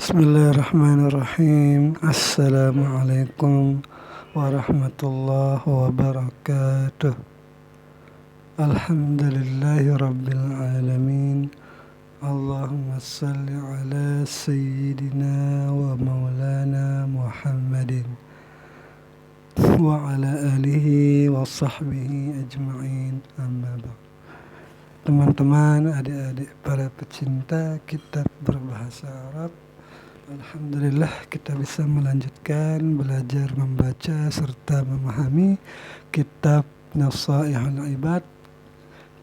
Bismillahirrahmanirrahim. Assalamualaikum warahmatullahi wabarakatuh. Alhamdulillahi rabbil alamin. Allahumma salli ala sayyidina wa maulana Muhammadin wa ala alihi wa sahbihi ajma'in. Amma ba'd. Teman-teman, adik-adik para pecinta kitab berbahasa Arab, alhamdulillah kita bisa melanjutkan belajar membaca serta memahami kitab Nasaihul Ibad,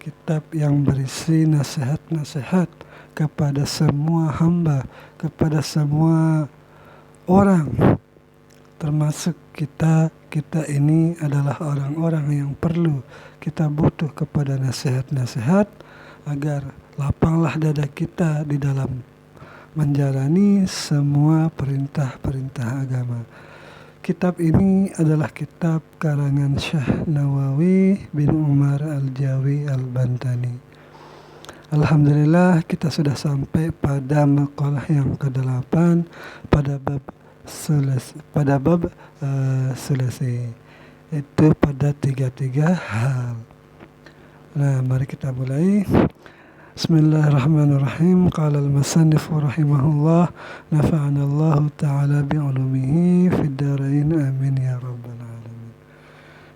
kitab yang berisi nasihat-nasihat kepada semua hamba, kepada semua orang, termasuk kita ini adalah orang-orang yang perlu kita butuh kepada nasihat-nasihat agar lapanglah dada kita di dalam menjalani semua perintah-perintah agama. Kitab ini adalah kitab karangan Syekh Nawawi bin Umar Al-Jawi Al-Bantani. Alhamdulillah kita sudah sampai pada maqalah yang ke-8 pada bab sulasi, itu pada 33 hal. Nah, mari kita mulai. Bismillahirrahmanirrahim. Qala al-musannif rahimahullah, nafa'ana Allah ta'ala bi'ulumihi fid dharain, amin ya rabbal alamin.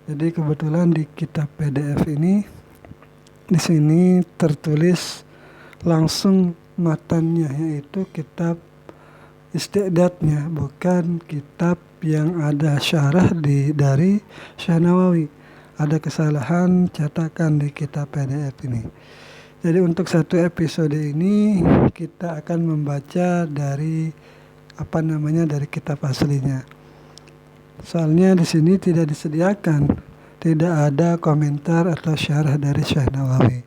Jadi kebetulan di kitab PDF ini di sini tertulis langsung matannya, yaitu kitab istiqdatnya, bukan kitab yang ada syarah dari Syekh Nawawi. Ada kesalahan cetakan di kitab PDF ini. Jadi untuk satu episode ini kita akan membaca dari dari kitab aslinya. Soalnya di sini tidak tidak ada komentar atau syarah dari Syekh Nawawi.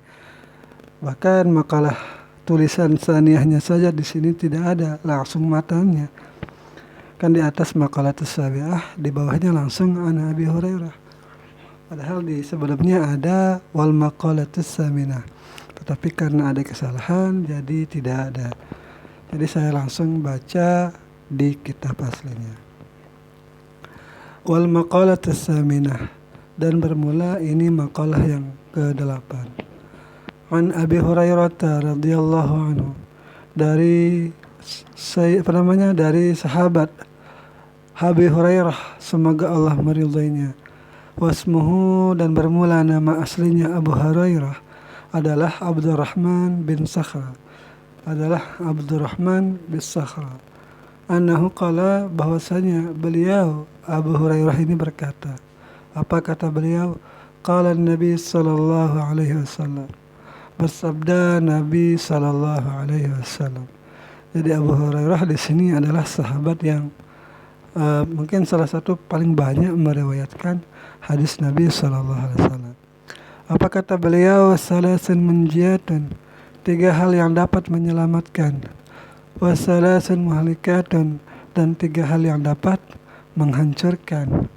Bahkan makalah tulisan saniyahnya saja di sini tidak ada, langsung matanya. Kan di atas maqalatus sabi'ah, di bawahnya langsung an Abi Hurairah. Padahal di sebelumnya ada wal maqalatus saminah. Tetapi karena ada kesalahan jadi tidak ada. Jadi saya langsung baca di kitab aslinya. Wal maqalatus saminah, dan bermula ini maqalah yang ke-8. An Abi Hurairah radhiyallahu anhu, dari sahabat Abi Hurairah, semoga Allah meridainya. Wasmuhu, dan bermula nama aslinya Abu Hurairah adalah Abdurrahman bin Sakhra. Annahu qala, bahwasanya beliau Abu Hurairah ini berkata. Apa kata beliau? Qala Nabi sallallahu alaihi wasallam, bersabda Nabi sallallahu alaihi wasallam. Jadi Abu Hurairah di sini adalah sahabat yang mungkin salah satu paling banyak meriwayatkan hadis Nabi sallallahu alaihi wasallam. Apa kata beliau? Salasun munjiyatun, 3 hal yang dapat menyelamatkan. Wa salasun muhlikatun, dan 3 hal yang dapat menghancurkan.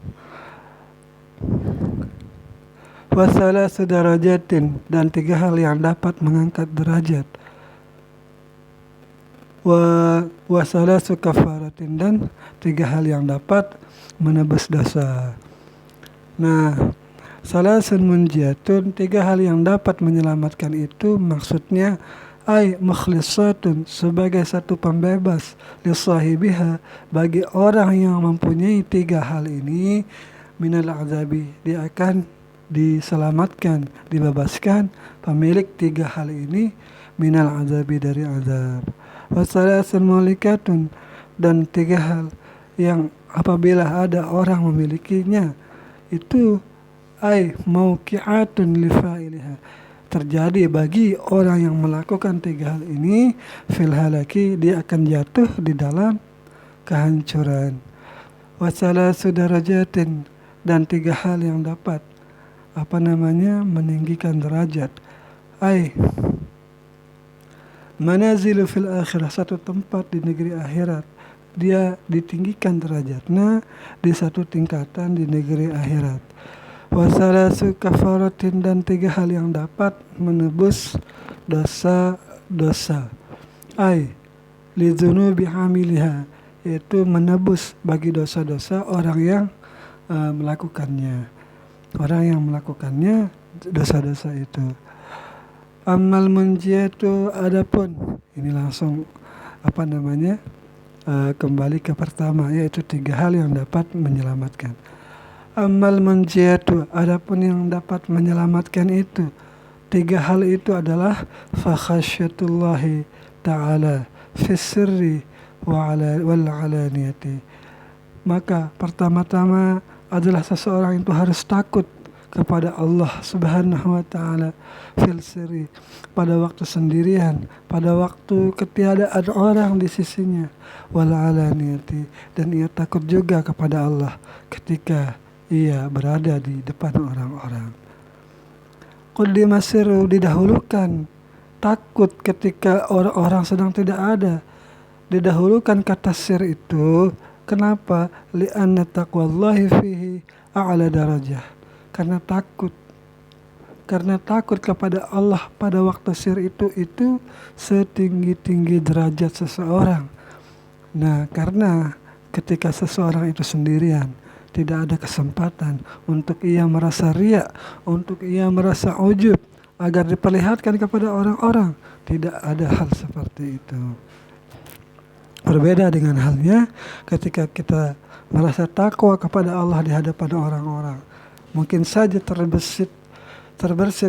Wa salasu darajatin, dan 3 hal yang dapat mengangkat derajat. Wa salasu kafaratin, dan 3 hal yang dapat menebus dosa. Nah, salasun munjiyatun, 3 hal yang dapat menyelamatkan itu maksudnya ay mukhlisatun, sebagai satu pembebas, lisahibiha, bagi orang yang mempunyai 3 hal ini, minal azabi, dia akan diselamatkan, dibebaskan pemilik 3 hal ini, minal azabi, dari azab. Wasalasun mulikatun, dan 3 hal yang apabila ada orang memilikinya itu ay mauqi'atun li fa'iliha, terjadi bagi orang yang melakukan 3 hal ini, fil halaki, dia akan jatuh di dalam kehancuran. Wasalasu darajatin, dan 3 hal yang dapat meninggikan derajat, ay manazilu fil akhirah, satu tempat di negeri akhirat, dia ditinggikan derajatnya di satu tingkatan di negeri akhirat. Wasalasu kafaratin, dan 3 hal yang dapat menebus dosa-dosa, ay lidzunubi amiliha, yaitu menebus bagi dosa-dosa orang yang melakukannya. Orang yang melakukannya dosa-dosa itu. Amal munjiatu, adapun ini langsung kembali ke pertama, yaitu 3 hal yang dapat menyelamatkan. Amal munjiatu, adapun yang dapat menyelamatkan itu 3 hal itu adalah fakhasyatullahi ta'ala fis sirri wal alaniyati. Maka pertama-tama adalah seseorang itu harus takut kepada Allah Subhanahu wa ta'ala fil sirri, pada waktu sendirian, pada waktu ketiadaan orang di sisinya, wal alaniyati, dan ia takut juga kepada Allah ketika ia berada di depan orang-orang. Qaddima sirru, didahulukan takut ketika orang-orang sedang tidak ada, didahulukan kata sir itu. Kenapa? Li'anna taqwallahi fihi a'la darajah. Karena takut kepada Allah pada waktu sir itu setinggi-tinggi derajat seseorang. Nah, karena ketika seseorang itu sendirian, tidak ada kesempatan untuk ia merasa riya, untuk ia merasa ujub agar diperlihatkan kepada orang-orang. Tidak ada hal seperti itu. Berbeda dengan halnya ketika kita merasa takwa kepada Allah di hadapan orang-orang. Mungkin saja terbersit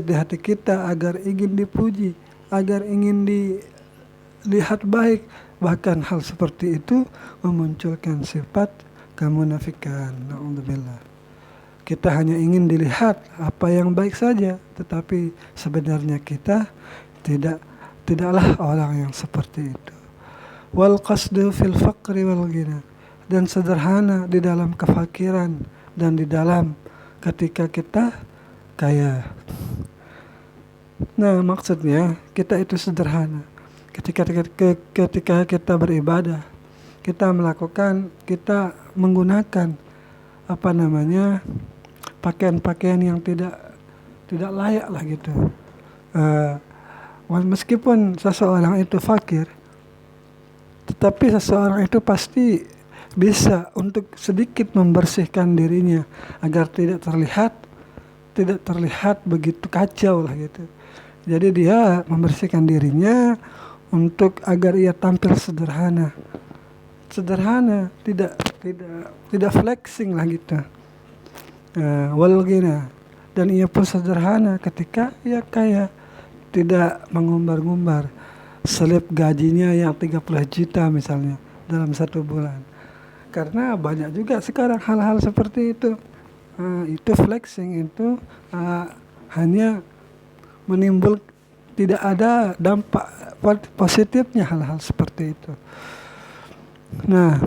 di hati kita agar ingin dipuji, agar ingin dilihat baik. Bahkan hal seperti itu memunculkan sifat kemunafikan. Na'udzubillah. Kita hanya ingin dilihat apa yang baik saja, tetapi sebenarnya kita tidaklah orang yang seperti itu. Wal qasdu fil faqri wal ghina, dan sederhana di dalam kefakiran dan di dalam ketika kita kaya. Nah, maksudnya kita itu sederhana ketika kita beribadah, kita menggunakan pakaian-pakaian yang tidak layak lah gitu. Meskipun seseorang itu fakir, tetapi seseorang itu pasti bisa untuk sedikit membersihkan dirinya agar tidak terlihat begitu kacau lah gitu. Jadi dia membersihkan dirinya untuk agar ia tampil sederhana, tidak flexing lah gitu. Wal ghina, dan ia pun sederhana ketika ia kaya, tidak mengumbar-ngumbar selip gajinya yang 30 juta misalnya dalam 1 bulan. Karena banyak juga sekarang hal-hal seperti itu. Itu flexing, itu hanya tidak ada dampak positifnya hal-hal seperti itu. Nah,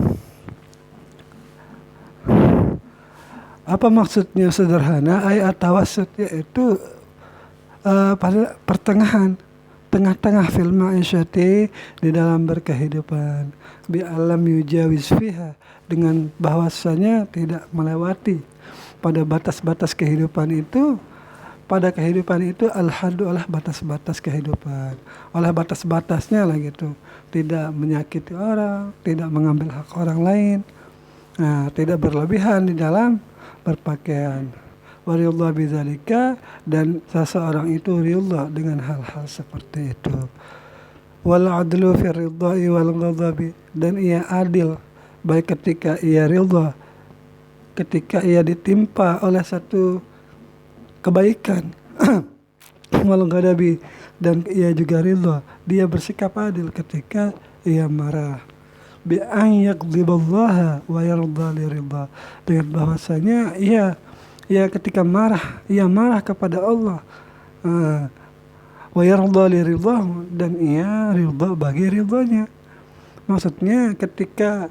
apa maksudnya sederhana? At-tawassut, yaitu pada pertengahan, tengah-tengah fil ma'isyati, di dalam berkehidupan, bi alam yujawiz fiha, dengan bahwasanya tidak melewati pada batas-batas kehidupan itu. Pada kehidupan itu al-haddu, oleh batas-batas kehidupan, oleh batas-batasnya lah gitu. Tidak menyakiti orang, tidak mengambil hak orang lain, tidak berlebihan di dalam berpakaian. Waridha bidzalika, dan seseorang itu ridha dengan hal-hal seperti itu. Wal adlu fi ridha'i wal ghadabi, dan ia adil baik ketika ia ridha, ketika ia ditimpa oleh satu kebaikan, wal ghadabi, dan ia juga ridha, dia bersikap adil ketika ia marah. Bi an yaqdiballaha wa yarda li ridha, dengan bahwasanya ia ketika marah, ia marah kepada Allah, wa yarda li ridhahu, dan ia ridha bagi ridhanya. Maksudnya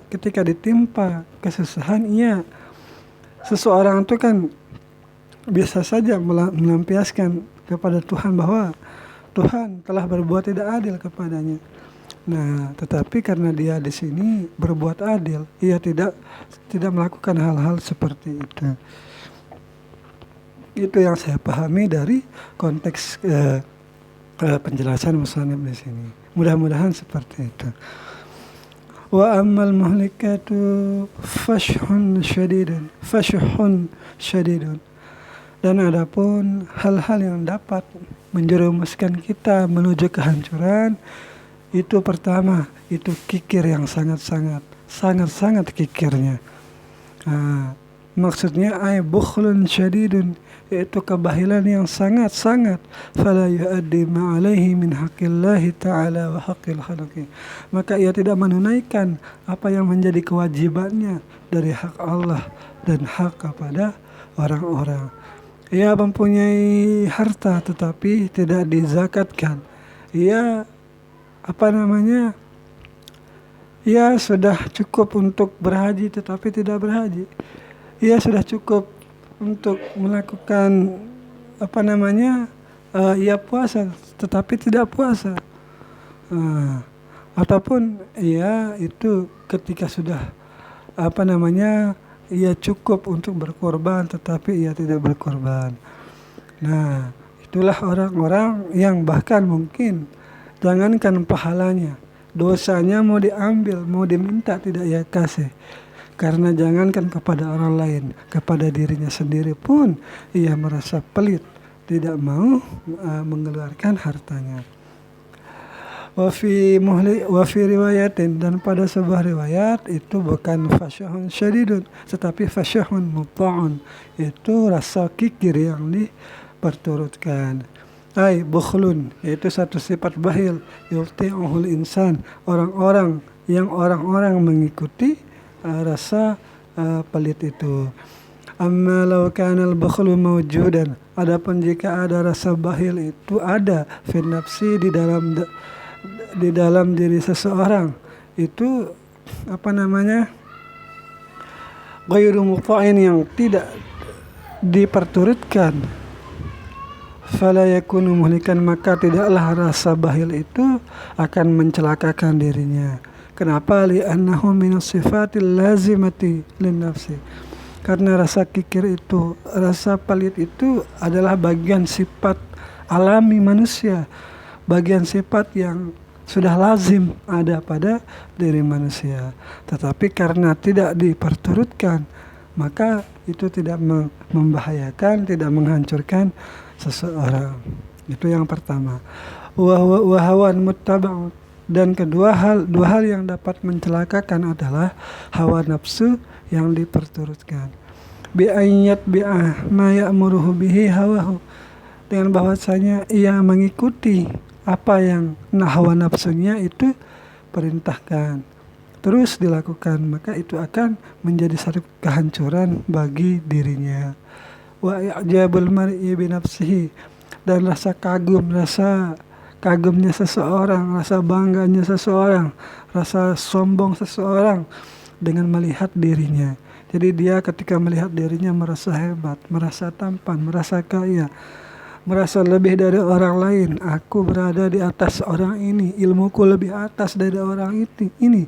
ketika ditimpa kesusahan, seseorang itu kan biasa saja melampiaskan kepada Tuhan bahwa Tuhan telah berbuat tidak adil kepadanya. Nah, tetapi karena dia di sini berbuat adil, ia tidak melakukan hal-hal seperti itu. Itu yang saya pahami dari konteks penjelasan musannif di sini. Mudah-mudahan seperti itu. Wa ammal muhlikatu fashhun syadidun. Dan adapun hal-hal yang dapat menjerumuskan kita menuju kehancuran, itu pertama, itu kikir yang sangat kikirnya. Maksudnya bukhlun syadidun, yaitu kebahilan yang sangat fala yu'addi ma'alaihi min haqqillahi ta'ala wa haqqil khalqi, maka ia tidak menunaikan apa yang menjadi kewajibannya dari hak Allah dan hak kepada orang-orang. Ia mempunyai harta tetapi tidak dizakatkan. Ia ia sudah cukup untuk berhaji tetapi tidak berhaji. Ia sudah cukup untuk melakukan ia puasa tetapi tidak puasa. Ataupun ia itu ketika sudah ia cukup untuk berkorban tetapi ia tidak berkorban. Nah, itulah orang-orang yang bahkan mungkin jangankan pahalanya, dosanya mau diambil, mau diminta tidak ia kasih. Karena jangankan kepada orang lain, kepada dirinya sendiri pun ia merasa pelit, tidak mau mengeluarkan hartanya. Wa fi riwayatin, dan pada sebuah riwayat itu bukan fasyahun syadidun tetapi fasyahun muta'un, itu rasa kikir yang diperturutkan. Bukhlun, yaitu satu sifat bahil, yuti'uhul insan, orang-orang mengikuti rasa pelit itu. Amma law kana al-bukhlu mawjudan, adapun jika ada rasa bahil itu ada fi nafsi, di dalam diri seseorang, itu ghairu muta'in, yang tidak diperturutkan, fala yakunu muhlikan, maka tidaklah rasa bahil itu akan mencelakakan dirinya. Kenapa? Li'annahu minas sifatil lazimati lin nafsi, karena rasa kikir itu, rasa pelit itu adalah bagian sifat alami manusia, bagian sifat yang sudah lazim ada pada diri manusia. Tetapi karena tidak diperturutkan, maka itu tidak membahayakan, tidak menghancurkan seseorang. Itu yang pertama. Wa hawan muttaba'un, dan dua hal yang dapat mencelakakan adalah hawa nafsu yang diperturutkan. Bi ayyat bi'ah ma ya'muruhu bihi hawahu, dengan bahwasanya ia mengikuti apa yang hawa nafsunya itu perintahkan, terus dilakukan, maka itu akan menjadi satu kehancuran bagi dirinya. Wa i'jabul mar'i bi nafsihi, dan rasa kagumnya seseorang, rasa bangganya seseorang, rasa sombong seseorang dengan melihat dirinya. Jadi dia ketika melihat dirinya merasa hebat, merasa tampan, merasa kaya, merasa lebih dari orang lain. Aku berada di atas orang ini, ilmuku lebih atas dari orang ini.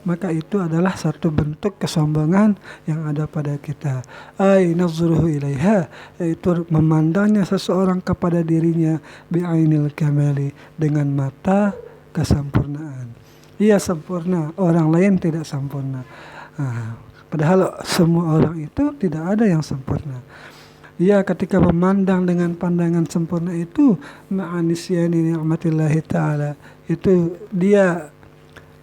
Maka itu adalah satu bentuk kesombongan yang ada pada kita. Nazruhu ilaiha, yaitu memandangnya seseorang kepada dirinya bi'ainil kamali, dengan mata kesempurnaan. Ia sempurna, orang lain tidak sempurna. Padahal semua orang itu tidak ada yang sempurna. Ia ketika memandang dengan pandangan sempurna itu, ma'anisyani ni'matillahi ta'ala, itu dia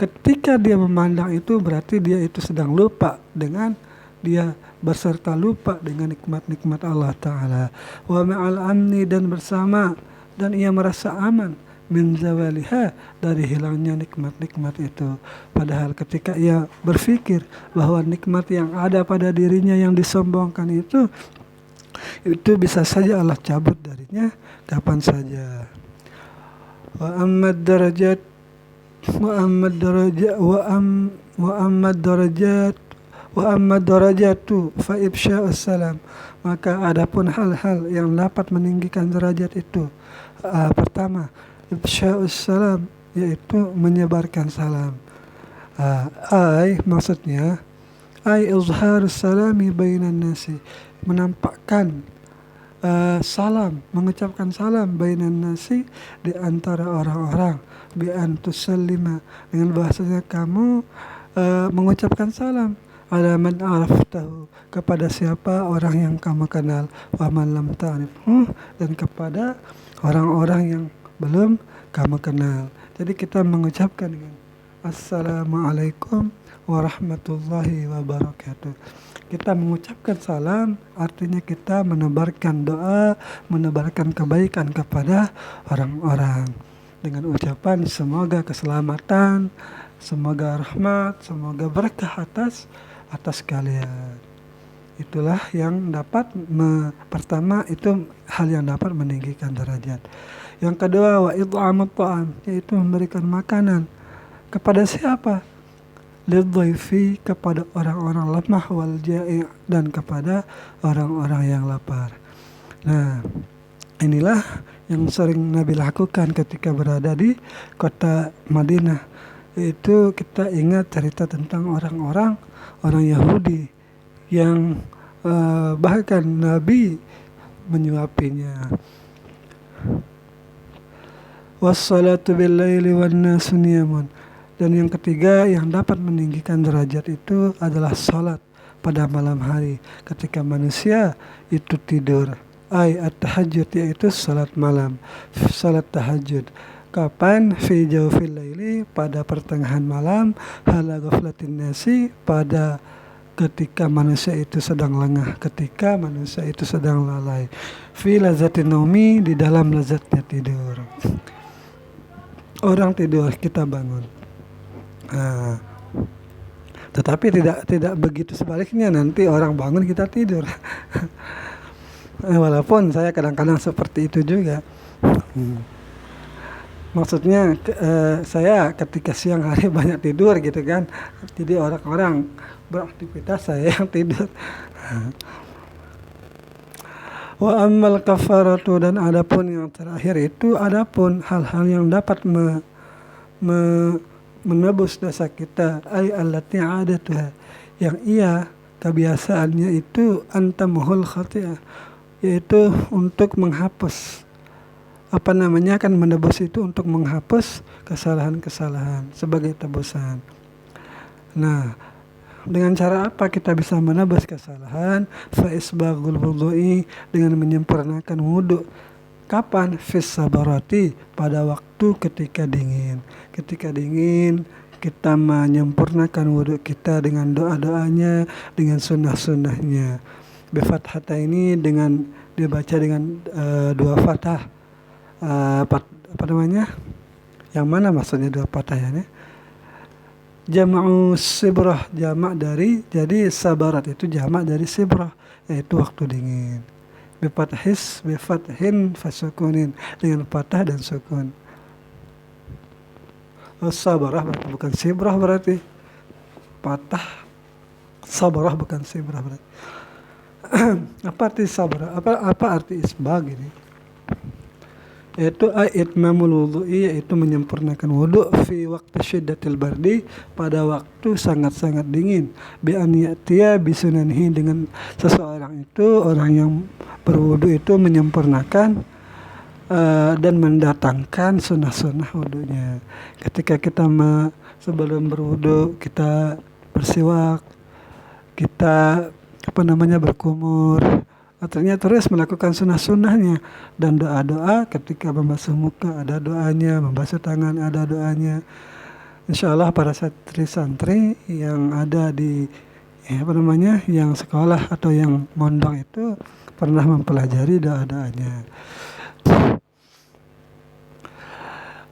ketika dia memandang itu berarti dia itu sedang lupa dengan, dia berserta lupa dengan nikmat-nikmat Allah Ta'ala. Wa ma'al amni, dan bersama, dan ia merasa aman min zawaliha, dari hilangnya nikmat-nikmat itu. Padahal ketika ia berpikir bahwa nikmat yang ada pada dirinya yang disombongkan itu bisa saja Allah cabut darinya kapan saja. Wa ammad darajatu fa ifsya'us salam, maka adapun hal-hal yang dapat meninggikan derajat itu, pertama ifsya'us salam, yaitu menyebarkan salam. Maksudnya izharus salami bainan nasi, menampakkan salam, mengucapkan salam bainan nasi, di antara orang-orang, bi an tusallima, dengan bahasanya kamu mengucapkan salam. Ala man araftahu, kepada siapa orang yang kamu kenal, wa man lam ta'rifhu, dan kepada orang-orang yang belum kamu kenal. Jadi kita mengucapkan dengan Assalamualaikum warahmatullahi wabarakatuh. Kita mengucapkan salam, artinya kita menebarkan doa, menebarkan kebaikan kepada orang-orang dengan ucapan semoga keselamatan, semoga rahmat, semoga berkah atas kalian. Itulah yang dapat pertama itu hal yang dapat meninggikan derajat. Yang kedua, wa id'amut ta'am, yaitu memberikan makanan kepada siapa? Lidhaifi, kepada orang-orang lemah, wal ja'i', dan kepada orang-orang yang lapar. Nah, inilah yang sering Nabi lakukan ketika berada di kota Madinah. Itu kita ingat cerita tentang orang Yahudi yang bahkan Nabi menyuapinya. Wassalatu bil-laili wan-nasu niyamun. Dan yang ketiga yang dapat meninggikan derajat itu adalah salat pada malam hari ketika manusia itu tidur. At-tahajjud, yaitu salat malam, salat tahajud. Kapan? Fi jawfil laili, pada pertengahan malam, hala ghaflatin nasi, pada ketika manusia itu sedang lengah, ketika manusia itu sedang lalai. Fi lazatin naumi, di dalam lazatnya tidur. Orang tidur, kita bangun. Tetapi tidak begitu sebaliknya, nanti orang bangun kita tidur. Walaupun saya kadang-kadang seperti itu juga. Maksudnya saya ketika siang hari banyak tidur gitu kan. Jadi orang-orang beraktivitas, saya yang tidur. Wa ammal kafaratu, dan adapun yang terakhir itu adapun hal-hal yang dapat menebus dosa kita, allati adatuha, yang kebiasaannya itu antamuhul khati'ah, yaitu untuk menghapus kan menebus itu untuk menghapus kesalahan-kesalahan sebagai tebusan. Nah, dengan cara apa kita bisa menebus kesalahan? Fa isbaghul wudhu'i, dengan menyempurnakan wudu. Kapan? Fis sabarati, pada waktu ketika dingin. Ketika dingin kita menyempurnakan wudhu kita dengan doa-doanya, dengan sunnah-sunnahnya. Bifathata ini dengan dibaca dengan dua fathah. Apa namanya? Yang mana maksudnya dua fathah ya? Jama'u sibrah, jamak dari, jadi sabarat itu jamak dari sibrah, yaitu waktu dingin. Bifathin fasukunin, dengan fathah dan sukun. Sabarah bukan sibrah, berarti fathah. Sabarah bukan sibrah berarti. Apa arti sabarah? Apa arti isbag ini? Yaitu itmamul wudhu'i, yaitu menyempurnakan wudhu fi waqti syiddatil bardi, pada waktu sangat-sangat dingin. Bi an ya'tiya bisunanihi, dengan seseorang itu, orang yang berwudhu itu menyempurnakan dan mendatangkan sunnah-sunnah wudhunya. Ketika kita sebelum berwudhu kita bersiwak, kita berkumur, artinya terus melakukan sunnah-sunnahnya, dan doa-doa ketika membasuh muka ada doanya, membasuh tangan ada doanya. Insyaallah para santri-santri yang ada di yang sekolah atau yang mondok itu pernah mempelajari doa-doanya.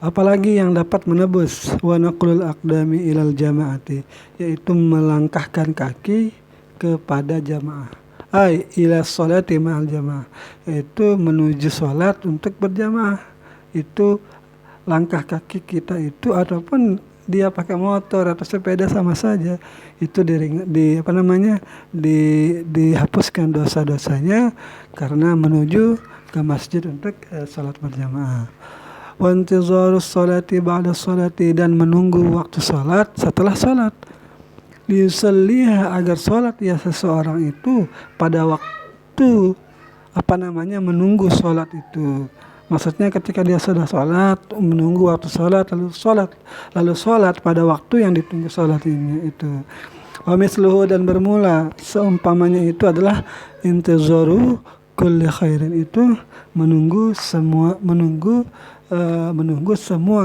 Apalagi yang dapat menebus wa naqlul aqdami ilal jama'ati, yaitu melangkahkan kaki kepada jamaah. Ila sholati ma'al jamaah, yaitu menuju sholat untuk berjamaah. Itu langkah kaki kita itu, ataupun dia pakai motor atau sepeda sama saja, itu dihapuskan dosa-dosanya karena menuju ke masjid untuk sholat berjamaah. Wa intizarus sholati ba'da sholati, dan menunggu waktu sholat setelah sholat. Liyusalliha, agar sholat seseorang itu pada waktu menunggu sholat itu, Maksudnya ketika dia sudah sholat, menunggu waktu sholat, lalu sholat pada waktu yang ditunggu sholat ini itu. Wa misluhu, dan bermula seumpamanya itu adalah intizaru kulli khairin, itu menunggu semua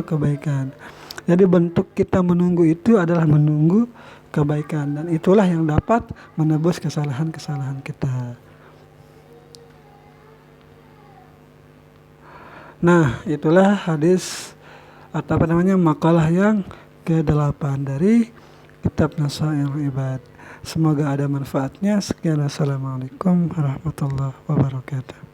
kebaikan. Jadi bentuk kita menunggu itu adalah menunggu kebaikan, dan itulah yang dapat menebus kesalahan-kesalahan kita. Nah, itulah hadis atau makalah yang ke-8 dari kitab Nasaihul Ibad. Semoga ada manfaatnya. Sekian, assalamualaikum warahmatullahi wabarakatuh.